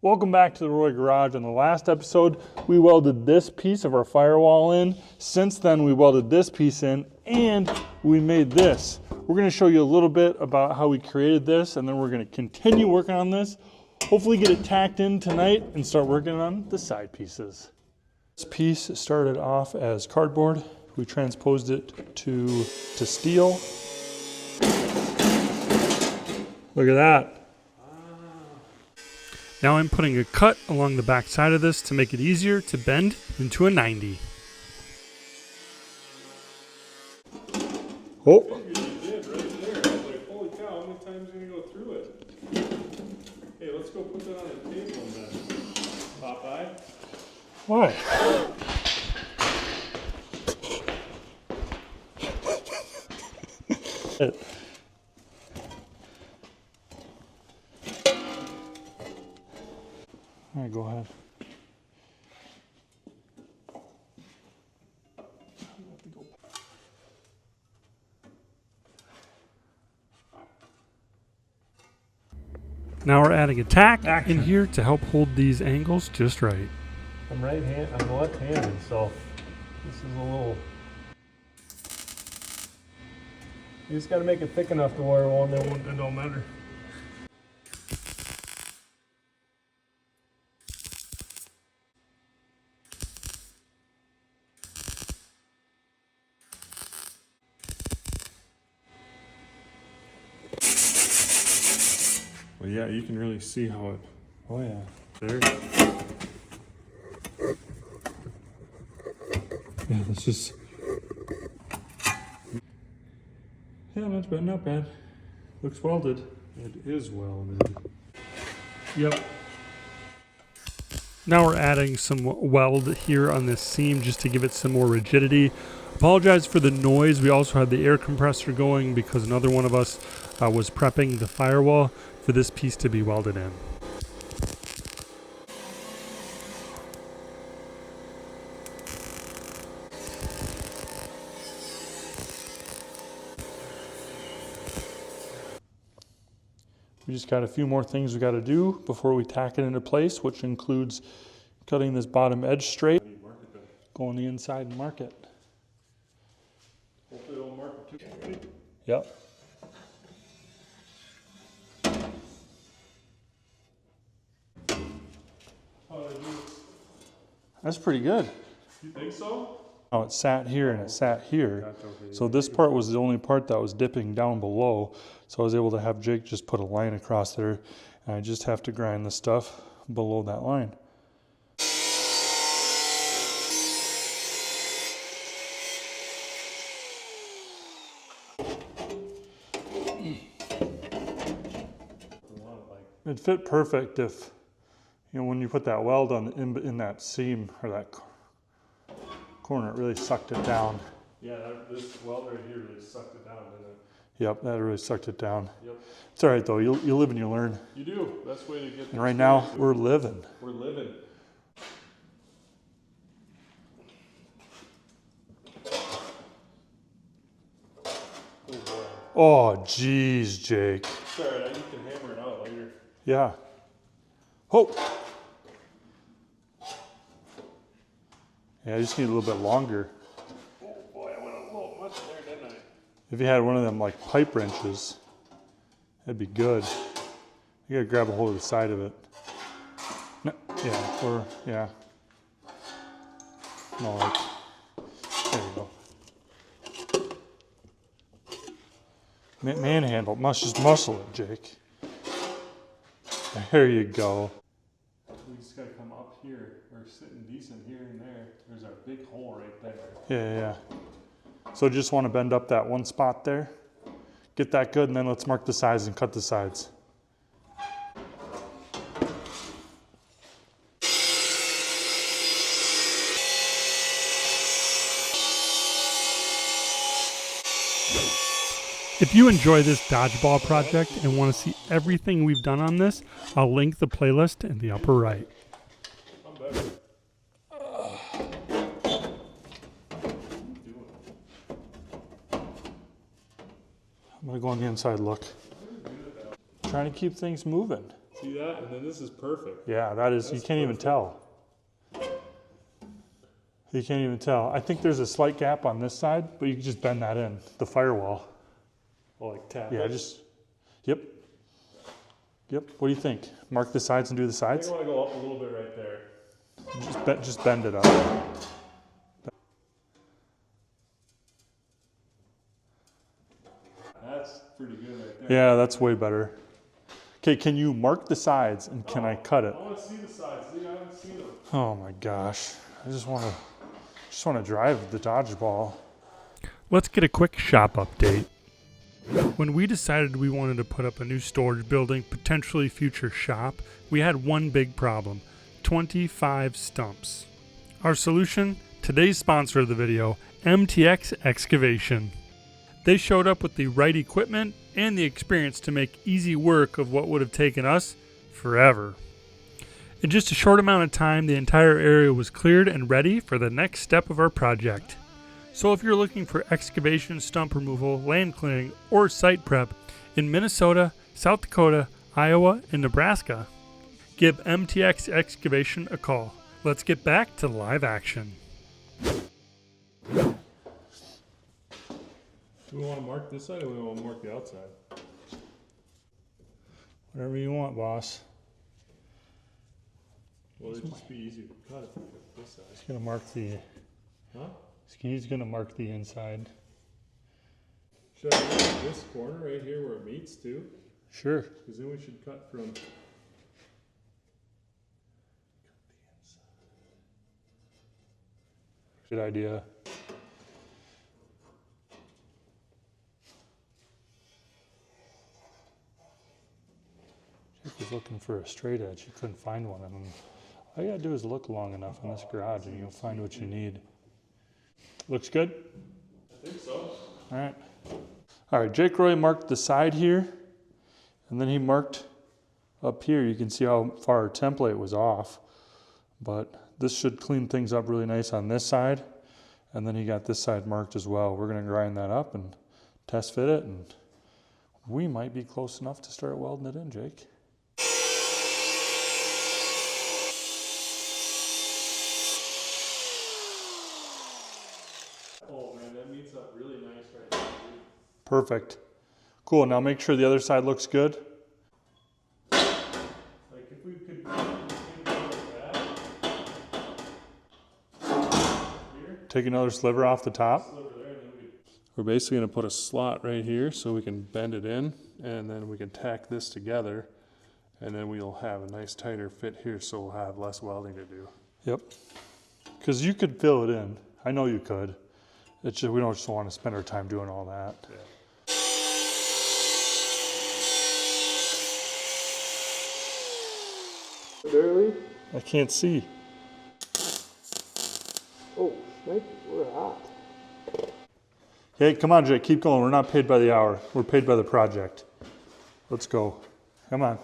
Welcome back to the Roy Garage. In the last episode, we welded this piece of our firewall in. Since then, we welded this piece in and we made this. We're going to show you a little bit about how we created this, and then we're going to continue working on this. Hopefully get it tacked in tonight and start working on the side pieces. This piece started off as cardboard. We transposed it to steel. Look at that. Now I'm putting a cut along the back side of this to make it easier to bend into a 90. Oh. You did right there. I was like, holy cow, how many times are you going to go through it? Hey, let's go put that on the table and then. Popeye? Why? All right, go ahead. Now we're adding a tack in here to help hold these angles just right. I'm left-handed, so this is a little. You just got to make it thick enough to where it don't matter. Well, yeah, you can really see how it. Oh yeah, there. Yeah, that's just. Yeah, not bad, not bad. Looks welded. It is welded. Yep. Now we're adding some weld here on this seam just to give it some more rigidity. Apologize for the noise. We also had the air compressor going because another one of us was prepping the firewall for this piece to be welded in. We just got a few more things we got to do before we tack it into place, which includes cutting this bottom edge straight, go on the inside and mark it. Hopefully it'll mark it too. Yep. That's pretty good. You think so? Oh, it sat here and it sat here. So this part was the only part that was dipping down below. So I was able to have Jake just put a line across there, and I just have to grind the stuff below that line. It'd fit perfect if, you know, when you put that weld on in that seam or that corner, it really sucked it down. Yeah, this weld right here really sucked it down, didn't it? Yep, that really sucked it down. Yep. It's all right though. You live and you learn. You do. Best way to get. And right now we're living. We're living. Oh boy. Oh geez, Jake. It's all right. You can hammer it out later. Yeah. Oh. Yeah, I just need a little bit longer. Oh boy, I went a little much there, didn't I? If you had one of them like pipe wrenches, that'd be good. You gotta grab a hold of the side of it. No, yeah, or yeah. No, like, there you go. Manhandle, must just muscle it, Jake. There you go. We just gotta come up here. We're sitting decent here and there. There's our big hole right there. Yeah. So just want to bend up that one spot there. Get that good, and then let's mark the sides and cut the sides. If you enjoy this dodgeball project and want to see everything we've done on this, I'll link the playlist in the upper right. I'm better. I'm gonna go on the inside look. Trying to keep things moving. See that? And then this is perfect. Yeah, that is, you can't even tell. You can't even tell. I think there's a slight gap on this side, but you can just bend that in, the firewall. Oh, like tap Yeah, it? just, yep. Yep, what do you think? Mark the sides and do the I sides? think I want to go up a little bit right there. Just bend it up. That's pretty good right there. Yeah, that's way better. Okay, can you mark the sides and can I cut it? I want to see the sides. See, I haven't seen them. Oh my gosh. I just want to drive the Dodgeball. Let's get a quick shop update. When we decided we wanted to put up a new storage building, potentially future shop, we had one big problem: 25 stumps. Our solution? Today's sponsor of the video, MTX Excavation. They showed up with the right equipment and the experience to make easy work of what would have taken us forever. In just a short amount of time, the entire area was cleared and ready for the next step of our project. So if you're looking for excavation, stump removal, land clearing, or site prep in Minnesota, South Dakota, Iowa, and Nebraska, give MTX Excavation a call. Let's get back to live action. Do we want to mark this side or do we want to mark the outside? Whatever you want, boss. Well, it'd just be easy to cut if we cut this side. He's gonna mark the. Huh? He's gonna mark the inside. Should I mark this corner right here where it meets too? Sure. Because then we should cut from. Good idea. Jake was looking for a straight edge. He couldn't find one, and all you gotta do is look long enough in this garage, and you'll find what you need. Looks good. I think so. All right. All right. Jake Roy marked the side here, and then he marked up here. You can see how far our template was off, but this should clean things up really nice on this side. And then he got this side marked as well. We're gonna grind that up and test fit it, and we might be close enough to start welding it in, Jake. Oh man, that meets up really nice right there. Perfect. Cool. Now make sure the other side looks good. Like if we could do the same thing like that. Here. Take another sliver off the top. Sliver there, and then we're basically going to put a slot right here so we can bend it in, and then we can tack this together, and then we'll have a nice tighter fit here, so we'll have less welding to do. Yep. Because you could fill it in. I know you could. It's just we don't just want to spend our time doing all that. Yeah. Barely. I can't see. Oh, snake, we're hot. Hey, come on, Jake. Keep going. We're not paid by the hour. We're paid by the project. Let's go. Come on.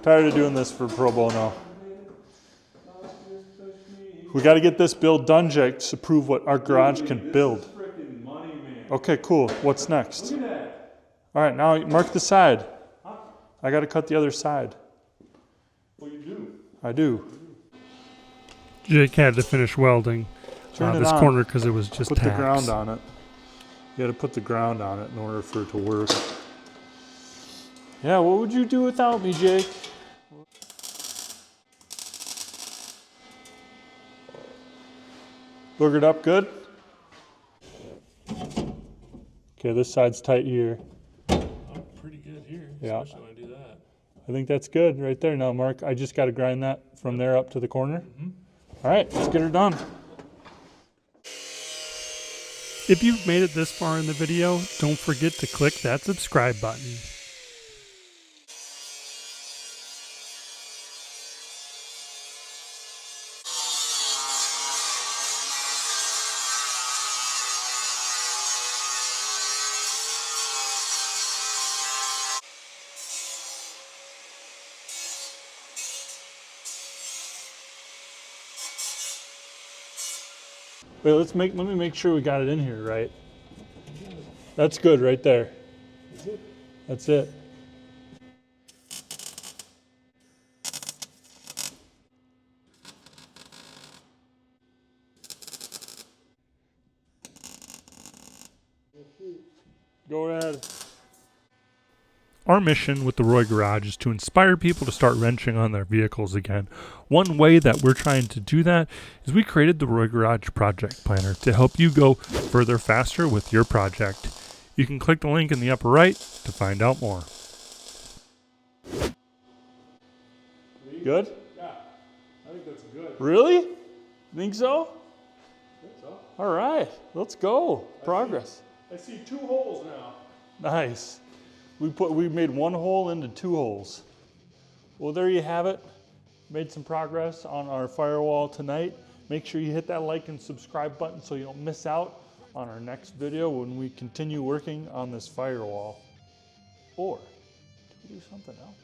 Tired of doing this for pro bono. We got to get this build done, Jake, to prove what our garage can build. This is freaking money, man. Okay, cool. What's next? Look at that. All right, now mark the side. Huh? I got to cut the other side. Well, you do. I do. Jake had to finish welding Turn it this on. corner because it was just Put the tacks. ground on it. You got to put the ground on it in order for it to work. Yeah, what would you do without me, Jake? Boogered up good? Okay, this side's tight here. I'm pretty good here, Yeah. especially when I do that. I think that's good right there. Now, Mark, I just got to grind that from there up to the corner. All right, let's get her done. If you've made it this far in the video, don't forget to click that subscribe button. Wait, let me make sure we got it in here right. That's good right there. Is it? That's it. Go ahead. Our mission with the Roy Garage is to inspire people to start wrenching on their vehicles again. One way that we're trying to do that is we created the Roy Garage Project Planner to help you go further faster with your project. You can click the link in the upper right to find out more. Good? Yeah, I think that's good. Really? Think so? I think so. All right, let's go. Progress. I see 2 holes now. Nice. We made 1 hole into 2 holes. Well, there you have it. Made some progress on our firewall tonight. Make sure you hit that like and subscribe button so you don't miss out on our next video when we continue working on this firewall. Or do we do something else?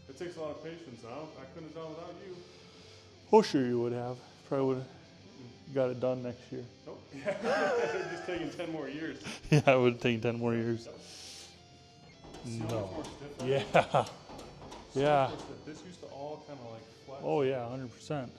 It takes a lot of patience now. I couldn't have done without you. Oh, sure you would have. Probably would have got it done next year. Nope. It's just taking 10 more years. Yeah, it would have taken 10 more years. See how No. much more stiff that is? Yeah. Yeah. This used to all kind of like flat. Oh yeah, 100%.